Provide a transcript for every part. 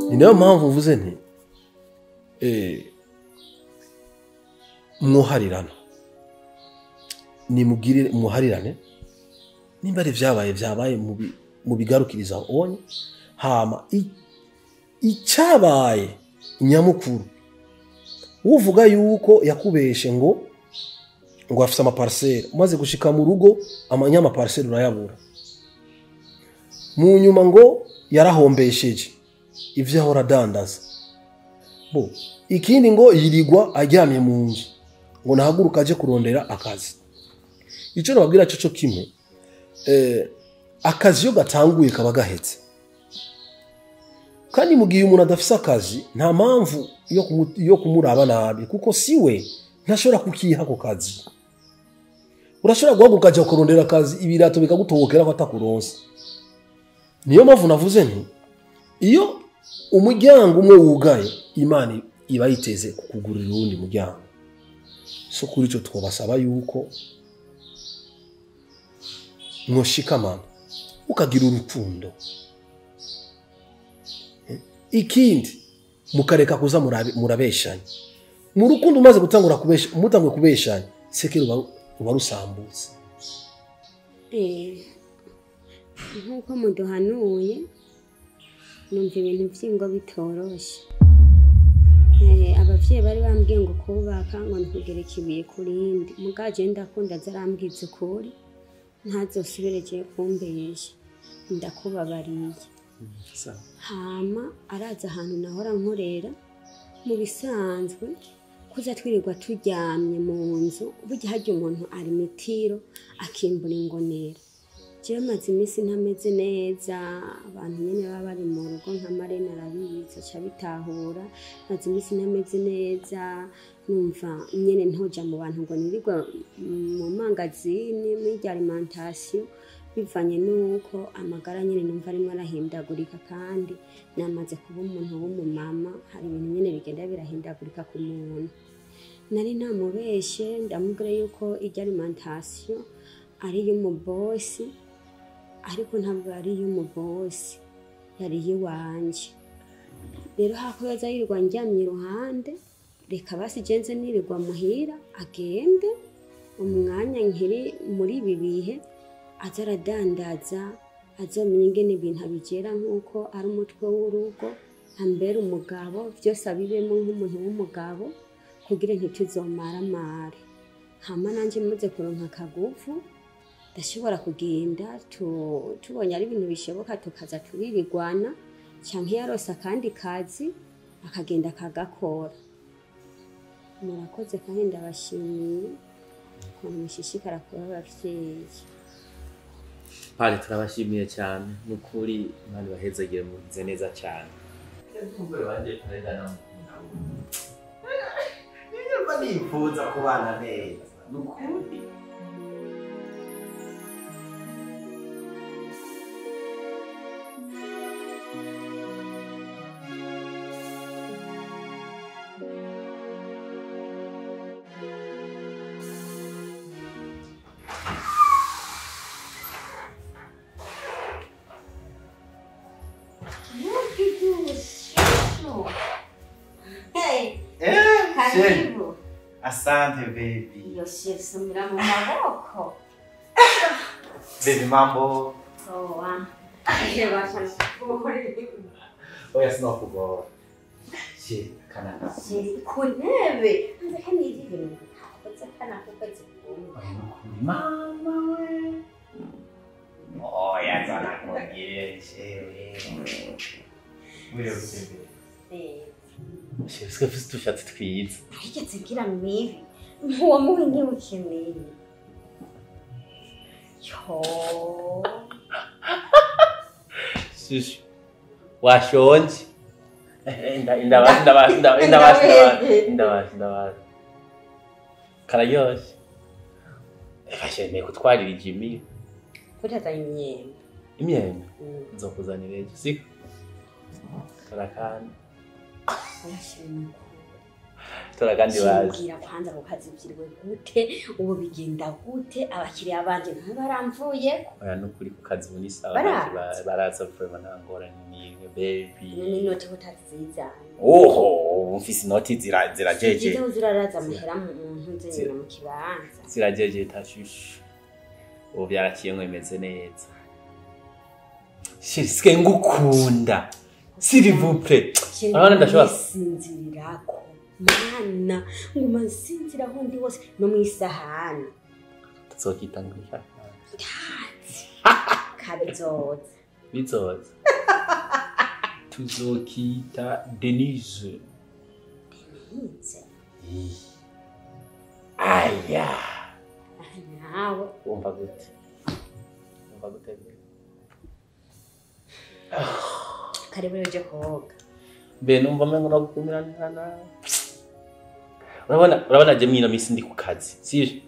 ni nayo mpamvu mvuze nti muharirana nimugirire muharirane nimba ari vyabaye mu bigarukiriza onye hama icyabaye nyamukuru uvuga yuko yakubeshe ngo afise amaparcelle umaze gushika mu rugo amanyama parcelle urayabura mu nyuma ngo yarahombesheje ivyo ahora dandaza bo ikindi ngo yirigwa ajyamye mu nzu ngo nahaguruka aje kurondera akazi ico nababwira cyo kimwe akazi yo gatanguye kaba gahetse kandi mu gihe umuntu adafise akazi nta mpamvu yo kumuraba nabi kuko siwe ntashobora kukiha ko kazi urashobora guhaguruka aje kurondera akazi ibirato bikagutobokera ko atakuronse niyo mpamvu navuze nti iyo umuryango umwe wugaye Imana iba yiteze kukugurira uwundi muryango so kuri cyo twobasaba yuko mwoshikama ukagira urukundo ikindi mukareka kuza murabeshanya mu rukundo umaze gutangura kubesha umutangwe kubeshanya sekero uba rusambutse nkuko muduhanuye numva ibintu byingo bitoroshe abavyeyi bari bambwiye ngo kubaka ngo ntukugere kibiye kurindi mugaje ndakunda zarambwize ukuri ntazosubireye kumbesha ndakubabariye hama araza ahantu nahora nkorera mu bisanzwe kuza twirirwa turyamye mu nzu burya harya umuntu ari mitiro akimbura ingonera jewe maze iminsi ntameze neza abantu nyene baba bari mu rugo nka Marena arabizi aca bitahura maze iminsi ntameze neza numva nyene ntoja mu bantu ngo nirirwa mu mangazini muri alimentation bivanye nuko amagara nyene numva arimo arahindagurika kandi namaze kuba umuntu w'umumama hari ibintu nyene bigenda birahindagurika ku muntu nari namubeshe ndamubwira yuko irya alimentation ari y'umubosi ariko ntabwo ari y'umubosi yari yiwanje rero hako yaza yirirwa njyamye iruhande reka basi jenze nirirwa muhira agende umwanya nkiri muri ibi bihe azaradandaza azomenya ingene ibintu abigera nk'uko ari umutwe w'urugo ambera umugabo byose abibemo nk'umuntu w'umugabo kugira ntituzomaramare hama nanje muze kuronka akagufu ndashobora kugenda tubonye ari ibintu bishoboka tukaza turirigwana canke yarose akandi kazi akagenda akagakora murakoze kandi ndabashimiye ukuntu mushishikara kuba abavyeyi Pale turabashimiye cyane n'ukuri Imana bahezagire mugize neza cyane umugore wanje pareda namukunda niba nifuza kubana neza n'ukuri Karibu. Asante baby. Yoshie sumira mu maboko. Baby mambo. Toa. Basha kugore. Oya sinokugora. Shit kana. Shit kunebe. Nze kanije ibintu. Koza kana kukazi kumva. Mama we. Oya zana kongere shewe. Wewe usebe. Shit skafis tushatse twiza. Arigeze ngira mibi. Uwo muwe ni ukeneye. Yo. Sus. Washonje. Inda. Karayoshe. Efashene kutwarira Jimmy. Kutazanye imyembe. Nzokuzanira ejo siko. Karakana. tora kandi bazi Simbwira kwanza ko kazi byiriwe gute ubu bigenda gute abakiriya banje ntabaramvuye oya nukuri ku kazi muri sawa Baraza. baraza vuba ntangorane niwe baby ni note utazizana oho mfise inoti zirajeje Zizo ziraraza muhera mu ntunze mu kibanza zirajeje tashushu ubu byarakiye mwemeze neza shiriske ngukunda s'il vous plaît abana ndashobora sinzirirako mana nguma nsinziraho ndi wose no mwisahani tuzokita ngusha kabizoza bizoza tuzokita Denise Denise aya nawe umva gute karibu yoje koga be numva mengo nagukumirana urabona je mwino misi ndi ku kazi sije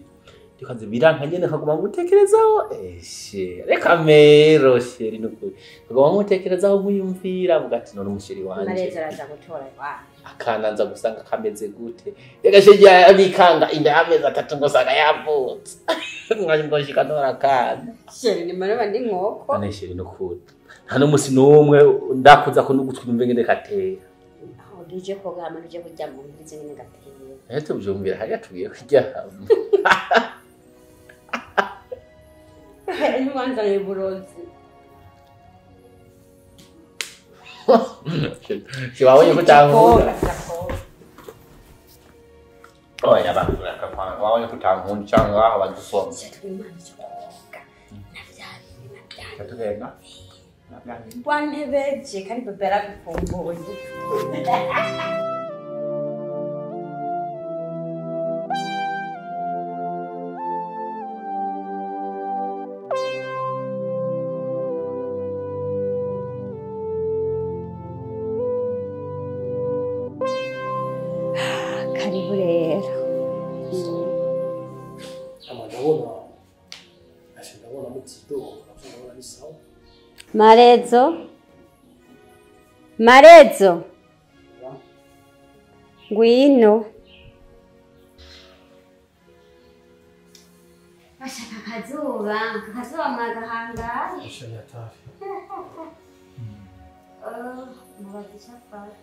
ndi kazi biranka nyene nkaguma ngutekerezaho eshe reka mero sheri nukuri nkaguma ngutekerezaho nkuyumvira mugati none umusheri wanje mareza araza gutora wa akananza gusanga kameze gute yagasheje abikanga inda y'amezi 3 ngo sanga yavutse mwanje ngoshika ntora kana sheri ni mareba ndi nkoko ane sheri nukuri nta n'umusi n'umwe ndakuza ko nugutwumve ngende katera aho duje koga ama duje kujya mu mbize ngene gateye ete ubyumvira hariya tugiye kujya Rwanda ni burozi Siwabonye kutankunda oya bakura kapana wabonye kutankunda cyangwa aho badusoma katugenda wantebeje kandi bebera bifumbuye karibu rero ndabona mutido ndabona ni sawa Marezo ngwino bashaka kazuba mwagahangaye ashanya tafi mubazisha fara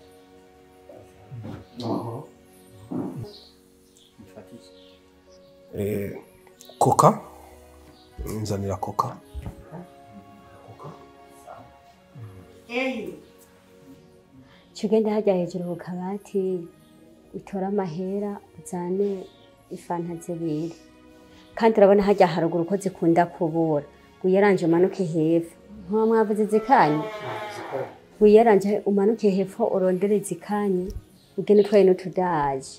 koka nzanira koka Chugenda hajya hejuru ku kabati utora amahera uzane ifanta zibiri kandi urabona hajya haruguru ko zikunda kubura uyaranje umanuke hepfo nko mwavuze zikanye uyaranje umanuke hepfo urondere zikanye ugene twaye n'utudaje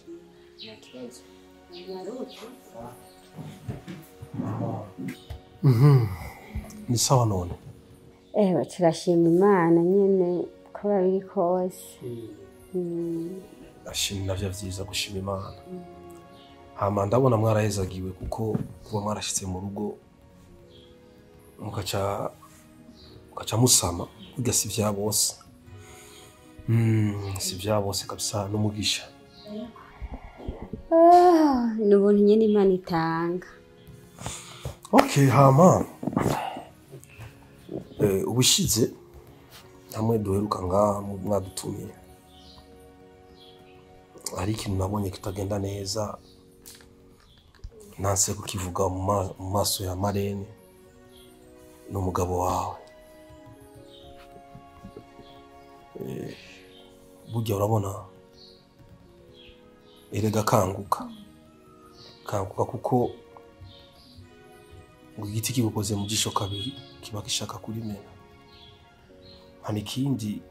ni sawa none ewe turashima Imana nyene ko babiri kose ashimye navyo vyiza gushima Imana hama ndabona mwarahezagiwe kuko kuba mwarashitse mu rugo mukaca musama burya si vya bose si vya bose kabisa n'umugisha ni ubuntu nyene Imana itanga okay hama ubushize hamwe duheruka ngaha mwadutumiye hari ikintu nabonye kitagenda neza nanse kukivuga mu maso ya Marene n'umugabo wawe burya urabona erega kanguka kuko ngo igiti kigukoze mu jisho kabiri kiba gishaka kurimena hani kindi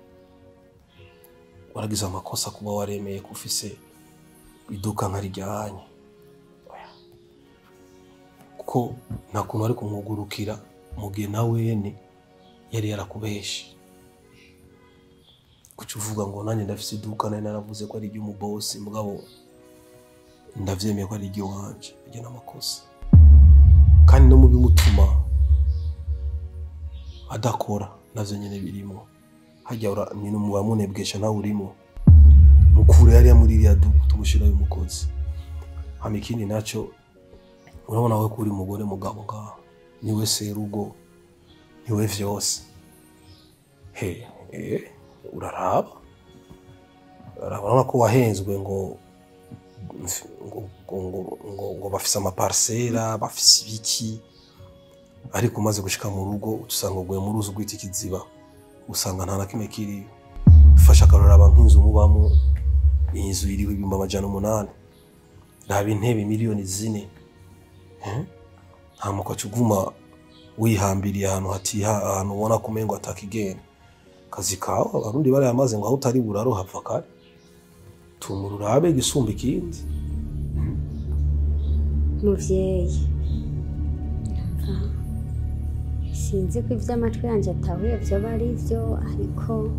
waragize amakosa kuba waremeye kufise iduka nka rijyanye kuko nta kuntu ari kumwugurukira mu gihe nawe yari yarakubeshe kuca uvuga ngo nanjye ndafise iduka nari naravuze ko ari iry'umubosi mugabo ndavyemeye ko ari iry'iwanje bijya n'amakosa kandi no mu bimutuma adakora navyo nyene birimo hajya nyine muba munebwesha nawe urimo kure yari muri iriya duku tumushirayo umukozi. Hama ikindi naco urabona we kuri mugore mugabo ngaho niwe serugo niwe vyose. Uraraba urabona ko wahenzwe ngo bafise amaparsera bafise ibiki, ariko umaze gushika mu rugo usanga uguye mu ruzi gwita ikiziba, usanga nta na kimwe kiri. Fasha akaroraba nk'inzu mubamo, inzu iriho 800,000, raba intebe miliyoni 4. Nta muko cuguma wihambiriye ahantu hatiha, ahantu ubona kumengo atakigenda. Kazi kawe abarundi bari amaze ngo aho utari buraro hapfa kare. Tumururabe gisumba ikindi. Muvyeyi, sinzi ko ivy'amatwi yanje atahuye vyoba ari vyo, ariko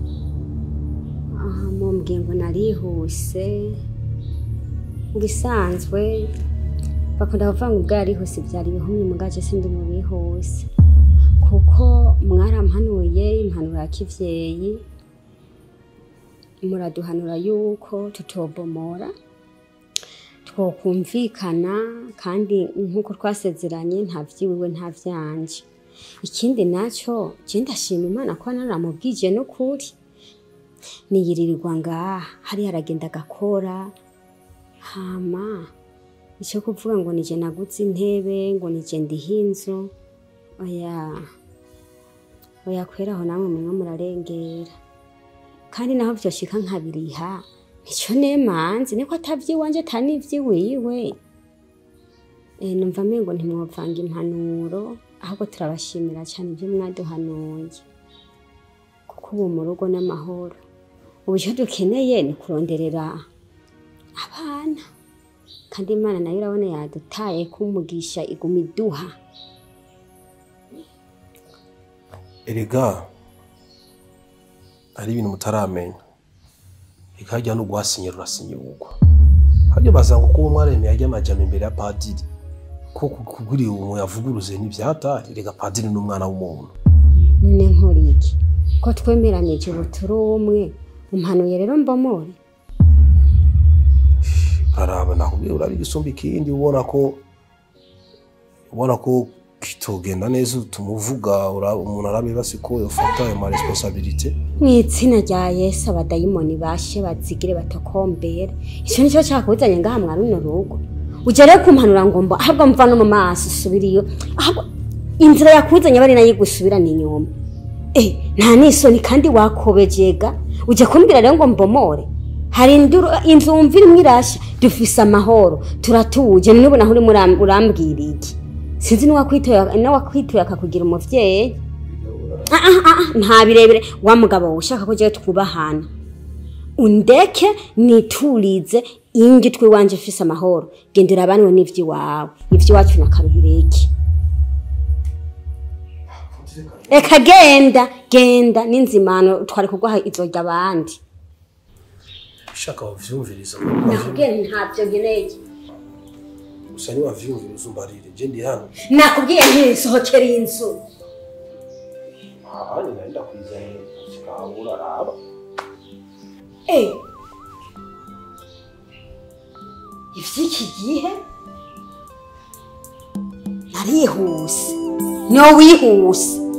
mumbwiye ngo narihuse. Ngisanzwe bakunda kuvuga ngo bwarihuse byari bihumye, mugaje sindi mu bihuse, kuko mwarampanuye impanuro ya kivyeyi, muraduhanura yuko tutobomora, twokumvikana, kandi nkuko twasezeranye nta vyiwiwe nta vyanje. Ikindi naco je ndashima Imana ko naramubwije no kuri, niyiririrwa ngaha hari haragenda gakora. Hama ico kuvuga ngo nije naguze intebe, ngo nije ndihinzo, oya kweraho namwe mwe murarengera. Kandi naho vyoshika nkabiriha nico nemanzi, niko atavyiwanje atanivyiwiwe. Numva mengo ntimwovanga impanuro, ahubwo turabashimira cyane ibyo mwaduhanuye, kuko ubu mu rugo n'amahoro. Ubu icyo dukeneye ni kuronderera abana, kandi Imana nayo urabona yadutaye kumugisha iguma iduha. Erega ari ibintu mutaramenya, ikajya no guhasinyira urasinyurwa. Hajya bazanga ko mwaremeye ajya amajyamo imbere ya padiri, ko kuguri uwo yavuguruze n'ivyatari. Rega padiri n'umwana w'umuntu. None nkori iki ko twemeranije ubu turi umwe, umpanuye rero mbomore. Karaba nakubwiye urabi gisumba ikindi, ubona ko kitogenda neza tumuvuga, umuntu arabibasi ko yofata ayo responsabilité. Mwitsina rya Yesu abadayimoni bashe bazigire batakombere. Ico nico cyakuzanye ngaha mwa runo rugo. Ujere kumpanura ngombo ahubwo mva no mu maso subiriyo, ahubwo inzira yakuzanye bari nayo gusubira ni nyoma. Nta nisoni kandi wakobejega uje kumbira rero ngo mbomore. Hari inzu umvira mwirasha, dufise amahoro, turatuje. N'ubu naho uri urambwira iki? Sinzi n'uwakwitoya akakugira umuvyeyi. Nta birebire wa mugabo ushaka ko je twubahana. Undeke niturize ingi twiwanje fise amahoro. Gendera abanwe n'ivyi wawe, ivyi wacu nakaruhireki. Eka genda n'inzimano twari kugwaha izojya abandi. Shaka wavyumviriza. Nakubwiye ntavyo ngeneye. Gusa ni wavyumviriza umbarire je ndi hano. Nakubwiye ntisohokera inzu. Ni naenda kwizanye sikabura raba. Ivyiki gihe narihuse. No wihuse.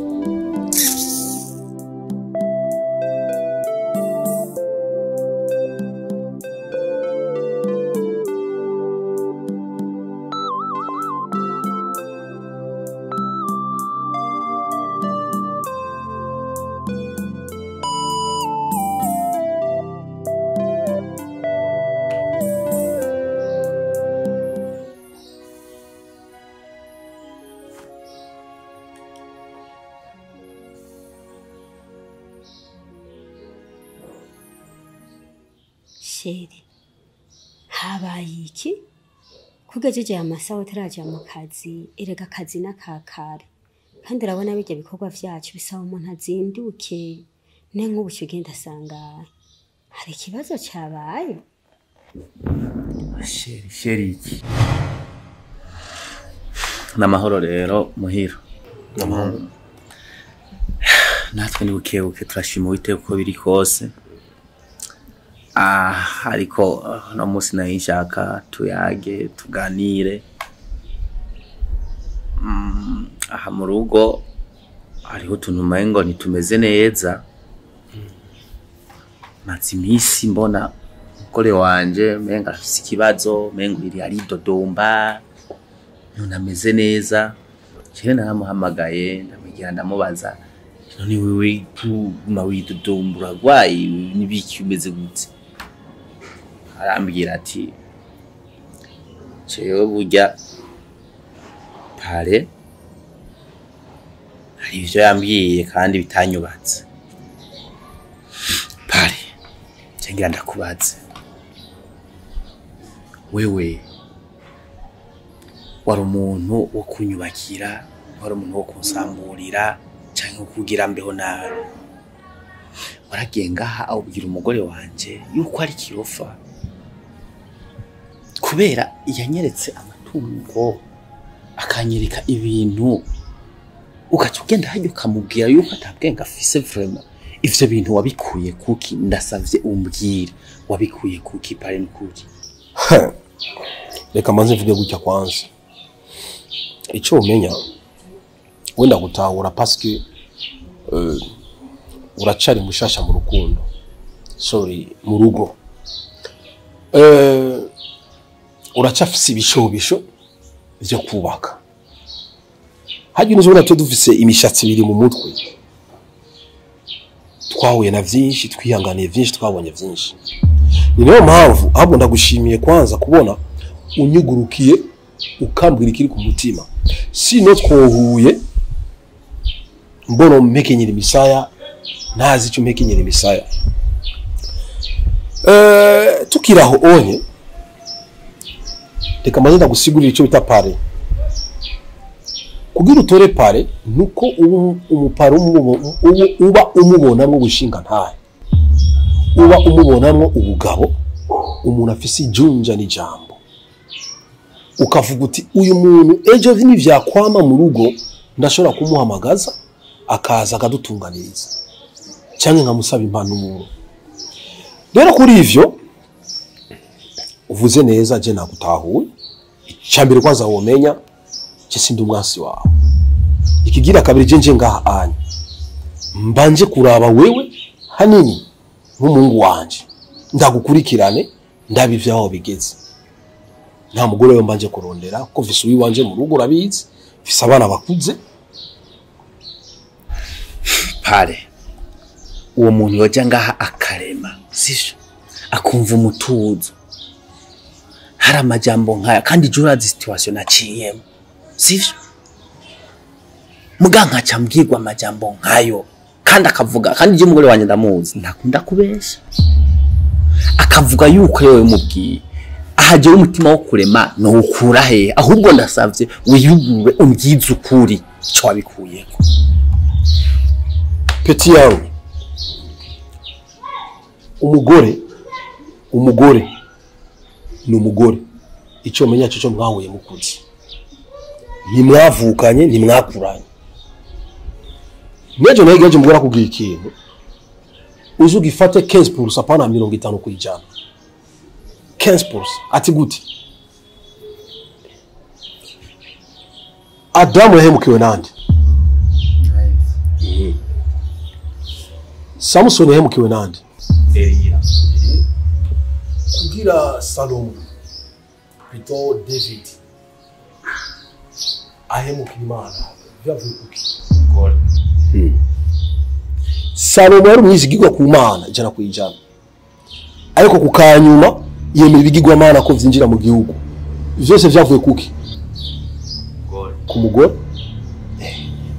Sheri, habaye iki? Kugejeje amasaha utaraje mu kazi, erega akazi n'akakare. Kandi urabona bijya bikorwa vyacu bisaba umuntu azinduke. Ne nk'ubu ugenda asanga hari ikibazo cyabaye. Sheri iki? Namahoro rero muhira. Namahoro. Natwe ni bukebuke turashima Uwiteka uko biri kose. ariko no musi nayishaka tuyage tuganire. Aha mu rugo hariho utuntu umengo ntitumeze neza. Maze imisi mbona umugore wanje menga afise ikibazo, mengo iri ari dodomba, ntunameze neza. Kire naramuhamagaye ndamubwira ndamubaza none wewe tuma widodombura gwayi nibiki umeze gute? Arambwira ati cewe burya pare hari ivyo yambwiye kandi bitanyubatse. Pare cengira ndakubaze, wewe wari umuntu wo kunyubakira, wari umuntu wo kunsamburira cyangwa kugira mbeho nawe? Waragiye ngaha awubwira umugore wanje yuko ari kirofa kubera yanyeretse amatungo akanyereka ibintu, ugaca ugenda hajya ukamubwira yuko atabwenga afise vraiment. Ivyo bintu wabikuye kuki? Ndasavye umbwire wabikuye kuki pare n'ukuri? Reka manze mvuge gutya kwanza. Ico umenya wenda gutahura parce que uracari mushasha mu rukundo. Sorry, mu rugo. Uracafise ibishobisho vyo kubaka. Haje nuzobona twe dufise imishatsi biri mu mutwe. Twahuye na vyinshi, twihanganiye vyinshi, twabonye vyinshi. Ni niyo mpamvu ahubwo ndagushimiye kwanza kubona unyugurukiye ukambwira ikiri ku mutima. Sino twohuye mbono mpekenyera imisaya, ntazi icyo mpekenyera imisaya. Tukiraho onye reka maze ndagusigurira icyo bita pare. Kugira utore pare nuko umupare uba umubonamwo gushinga ntahe, uba umubonamwo ubugabo, umuntu afise ijunja n'ijambo, ukavuga uti uyu muntu ejo vini vyakwama mu rugo ndashobora kumuhamagaza akaza akadutunganiriza cyangwa nkamusaba impano umuntu. Rero kuri ivyo uvuze neza, je nagutahuye. Icambere kwanza womenya je sindi umwasi wawe. Ikigira kabiri je nje ngaha anye mbanje kuraba wewe hanini nk'umungu wanje, ndagukurikirane ndabivyaho bigeze. Nta mugore we mbanje kurondera ko vise uwi wanje mu rugo urabizi, vise abana bakuze. Pare uwo muntu yoja ngaha akarema, sisho akumva umutuzo, hari amajambo nkaya kandi jurazi situation aciyemo, sisho muganka cyambwirwa amajambo nkayo kandi akavuga, kandi je umugore wanje ndamuzi ntakunda kubesha, akavuga yuko yewe mubwiye ahaje umutima wo kurema no ukura he, ahubwo ndasavye wiyugure umbyize ukuri cyo wabikuyeko. Peti yawe umugore ni umugore, icyo menya cyo mwahuye mukuzi, nimwavukanye nimwakuranye. Nejo nayo gaje mugora kugira ikintu uzugifate 15% apana 50 kwijana. 15% ati gute? Adamu yahemukiwe nande? Samson yahemukiwe nande? Kugira Salomo bito David ahemukira Imana byavuye kuki? Salomo yari umwizigirwa ku Mana ijana kwijana, ariko kukanyuma yemera ibigirwa Mana ko vyinjira mu gihugu. Vyose vyavuye kuki? Ku mugore.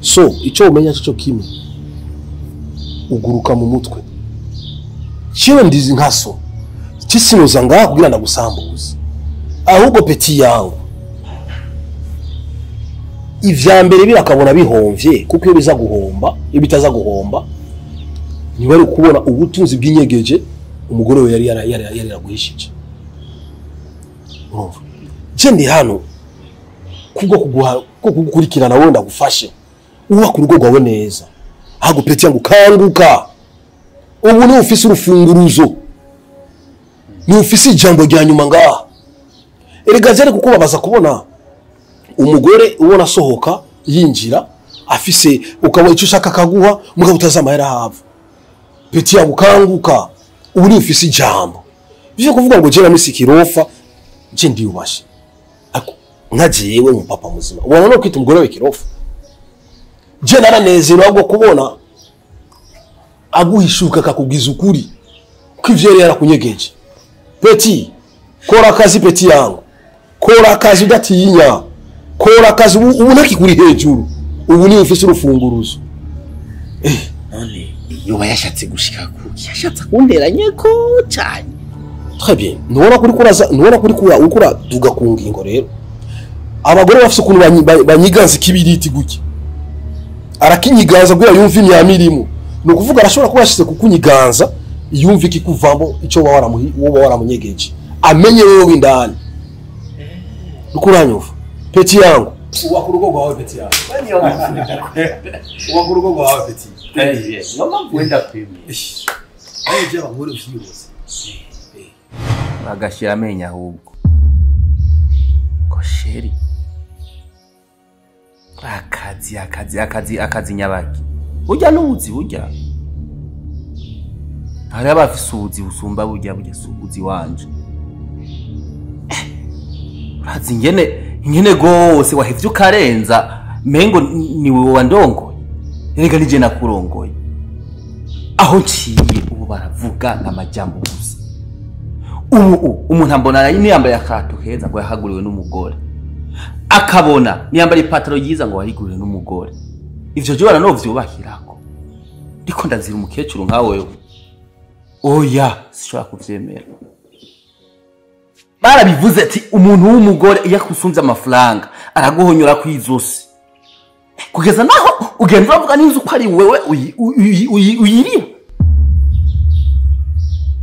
So ico umenya cyo kimwe uguruka mu mutwe. Chiwe ndizi nkaso kisinoza ngaha kugira ndagusambuza, ahubwo peti yangu ivya mbere birakabona bihomvye, kuko iyo biza guhomba, iyo bitaza guhomba ni bari kubona ubutunzi bw'inyegeje umugore we yari yaguhishije. Je ndi hano kubwo kugukurikirana wowe ndagufashe uba ku rugo rwawe neza. Ahubwo peti yangu kanguka, ubu ni ufise urufunguruzo ni ufise ijambo rya nyuma ngaha. Erega zere kukubabaza kubona umugore ubona sohoka yinjira afise ukabona icyo ushaka kaguha mugabo utazamahera hava. Peti yagukanguka ubu ni ufise ijambo. Bije kuvuga ngo je namisi kirofa je ndiyubashe. Ako nkajewe mu papa muzima. Ubona no kwita umugore we kirofa. Je naranezero ahubwo kubona aguhishuka kakubwiza ukuri ko ivyo yari yarakunyegeje. Peti kora akazi peti yangu. Kora akazi udatinya. Kora akazi ubu nakikuri hejuru. Ubu ni ufise urufunguruzo. None yoba yashatse gushika kuki yashatse kunderanye ko cyane. Très bien. Nubona kuri ukura duga ku ngingo rero. Abagore bafise ukuntu banyiganza kibiriti guki. Arakinyiganza gura yumva imyamirimo. No kuvuga arashobora kuba yashyize kukunyiganza yumva ikikuvamo ico waramunyegeje. Amenye wewe indani. Ukuranyuva. Peti yangu. Uwakurugo gwawe peti yangu. Uwakurugo gwawe peti. Ngoma kwenda kwimi. Aje abagore ushyiroze. Bagashira amenya ahubwo. Kosheri. Akazi nyabaki. Burya nuzi burya. Hari abafise ubuzi busumba burya subuzi wanje. Urazi ingene gose wahevye ukarenza mengo niwe wandongoye. Erega nije nakurongoye. Aho nciye ubu baravuga nk'amajambo gusa. Umuntu ambona yambaye akato keza ngo yahaguriwe n'umugore. Akabona niyambara ipataro yiza ngo wahiguriwe n'umugore. Ivyo je baranovyubahirako. Ndiko ndazira umukecuru nka wewe. Oya, sishobora kuvyemera. Barabivuze ati umuntu w'umugore iyo akusunze amafaranga araguhonyora kwizosi. Kugeza naho ugenda uvuga n'inzu ko ari wewe uyiriho.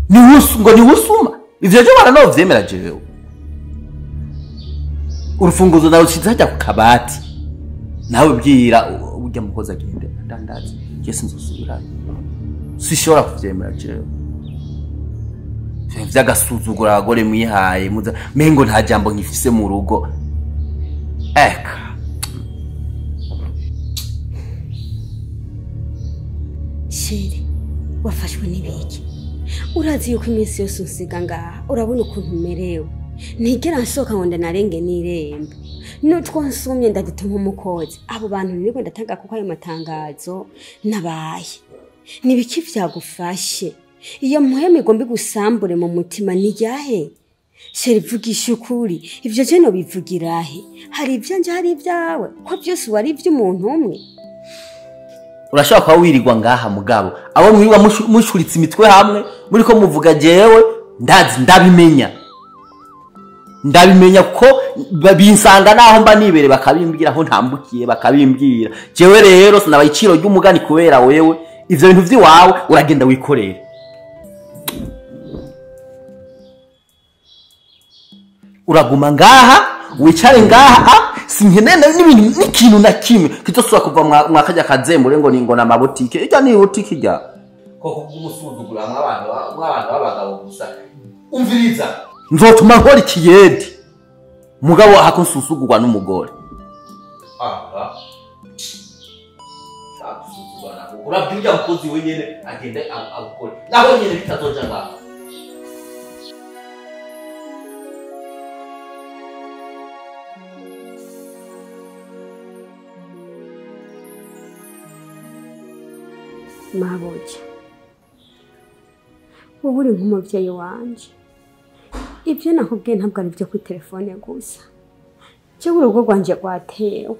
Ni wusuma. Ivyo je baranovyemera jewe. Urufunguzo nawe ushize hajya ku kabati. Nawe bwira ujya mukoza agende ndandazi. Yesu nzusubirayo. Sishobora kuvyemera jewe. Vyagasuzugura abagore mwihaye muza mengo nta jambo nkifise mu rugo. Eka. Sheri, wafashwe n'ibiki? Urazi yuko iminsi yose unsiga ngaha, urabona ukuntu merewe. Ntigera nsohoka ngo ndanarenge n'irembo. Nutwo nsumye ndagituma umukozi. Abo bantu niriko ndatanga kuko ayo matangazo nabaye. Nibiki vyagufashe? Iyo muheme gombi gusambure mu mutima nijahe. Sheri vugisha ukuri. Ivyo je no bivugirahe. Hari ivyanje hari ivyawe. Ko byose wari ivy'umuntu umwe. Urashaka kwa wirirwa ngaha mugabo. Abo mwirirwa mushuritse imitwe hamwe muri ko muvuga jewe ndabimenya. Ndabimenya ko binsanga naho mba nibere bakabimbwira aho ntambukiye bakabimbwira. Jewe rero sinabayiciro ry'umugani kubera wewe ivyo bintu vyiwawe uragenda wikorera. Uraguma ngaha wicare ngaha sinkenene n'ibintu n'ikintu na kimwe kitosura kuva mwakajya kazembure ngo ningona amabotike ijya ni botike ijya koko kumusuzugura mw'abantu b'abagabo gusa umviriza nzotuma nkora ikiyedi mugabo hakonsusugurwa n'umugore urabwira mukozi wenyene agende abukore naho nyene bitazoja ngaho. Maboje, wowe uri nk'umuvyeyi wanje. Ivyo nakubwiye ntabwo ari byo kuri telefone gusa. Je urugo rwanje rwatewe.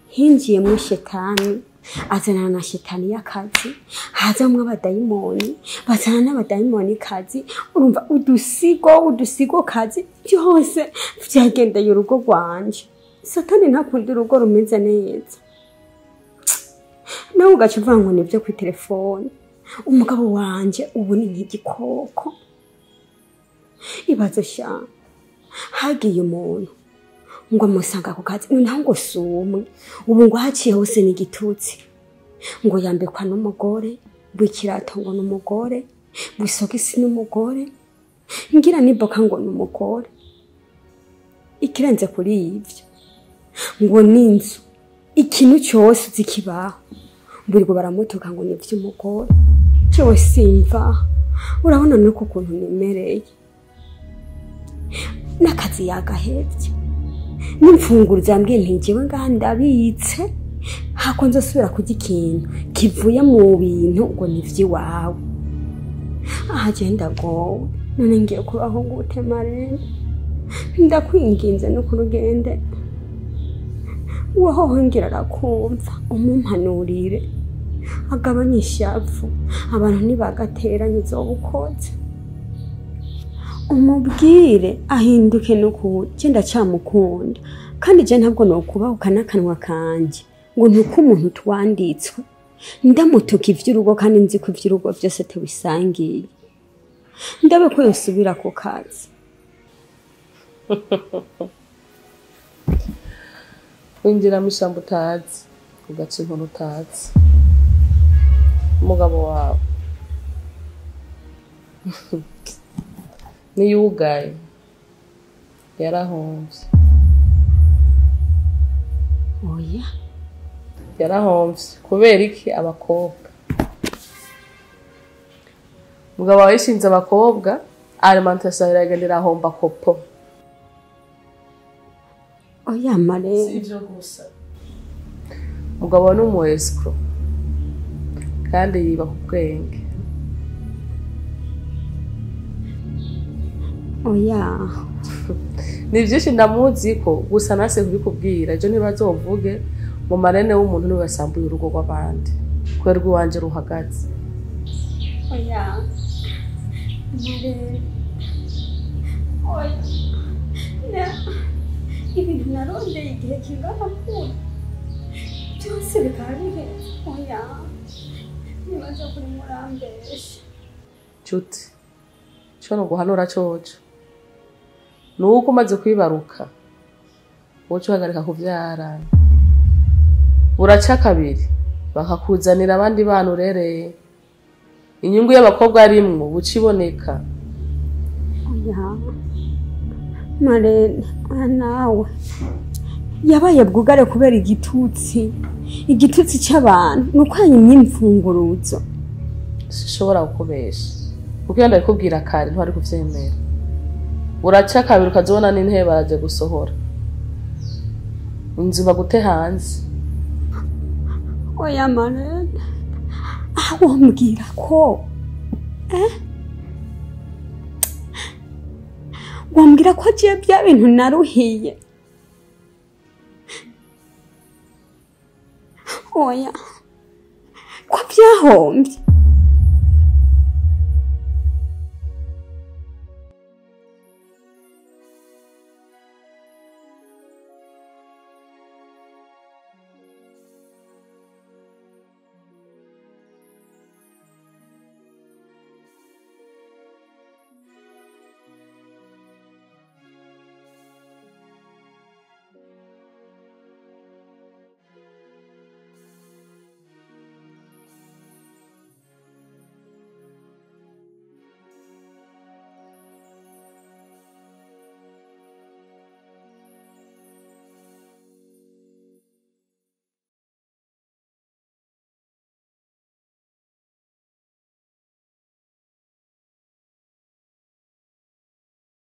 Hinjiyemwo shetani, azana na shetani y'akazi, hazamwo abadayimoni, bazana n'abadayimoni kazi, urumva udusigo kazi byose vyagendeye urugo rwanje. Satani ntakunda urugo rumeze neza. Nawe ugacuvuga ngo nibyo kuri telefone. Umugabo wanje ubu ni nk'igikoko. Ibazo sha hagiye umuntu ngo amusanga ku kazi naho ngo sumwe ubu ngo haciye hose n'igitutsi ngo yambekwa n'umugore bw'ikirato ngo n'umugore bwisogisi n'umugore ngira niboka ngo numukore ikirenze kuri ivyo ngo ninzu ikintu cyose zikibaho mburigo baramutuka ngo ni vy'umugore cyo simva urabona nuko kuntu nimereye nakazi yagahevye n'imfunguro zambwiye ntijewe ngaha ndabitse hako nzosubira kurya ikintu kivuye mu bintu ngo ni vy'iwawe aha genda gowe none ngiye kubaho gute Marene ndakwinginze no kurugende waho ngira arakumva umumpanurire agabanya ishavu abantu nibagateranye uzobukoze umubwire ahinduke nuko genda cyamukunda kandi je ntabwo no kubaho kanakanwa kanje ngo ntuko umuntu twanditswe ndamutuka ivy'urugo kandi nzi ko ivy'urugo byose tubisangiye ndabe ko yosubira ku kazi winjira mu ishyamba utazi ugaca inkuru utazi umugabo wawe niyugaye yarahomvye oya yarahomvye kubera iki abakobwa umugabo wawe yishinze abakobwa alimentation iragendera ahomba kopo oya Marene sivyo gusa umugabo ni umu escrow kandi yiba ku bwenge oya ni vyinshi ndamuzi ko gusa nase kubikubwira ejo ntibazovuge mu Marene w'umuntu niwe yasambuye urugo rw'abandi kubera rw'iwanje ruhagaze oya Marene oya ibintu narondeye igihe kingana kure byose bikaba biheze oya nibaza kuri murambesha nshuti co no guhanura coco nuko umaze kwibaruka woco uhagarika kuvyara uraca kabiri bakakuzanira abandi bana urereye inyungu y'abakobwa arimwo buca iboneka oya Marene nawe yabaye bwugare kubera igitutsi cy'abantu nuko yanyimye imfunguruzo sishobora gukubesha kuko iyo ndabikubwira kare ntwari kuvyemera uraca kabiri ukazibona n'intebe baraje gusohora inzu bagute hanze oya Marene aho mbwira ko wambwira ko agiye bya bintu naruhiye oya ko byahombye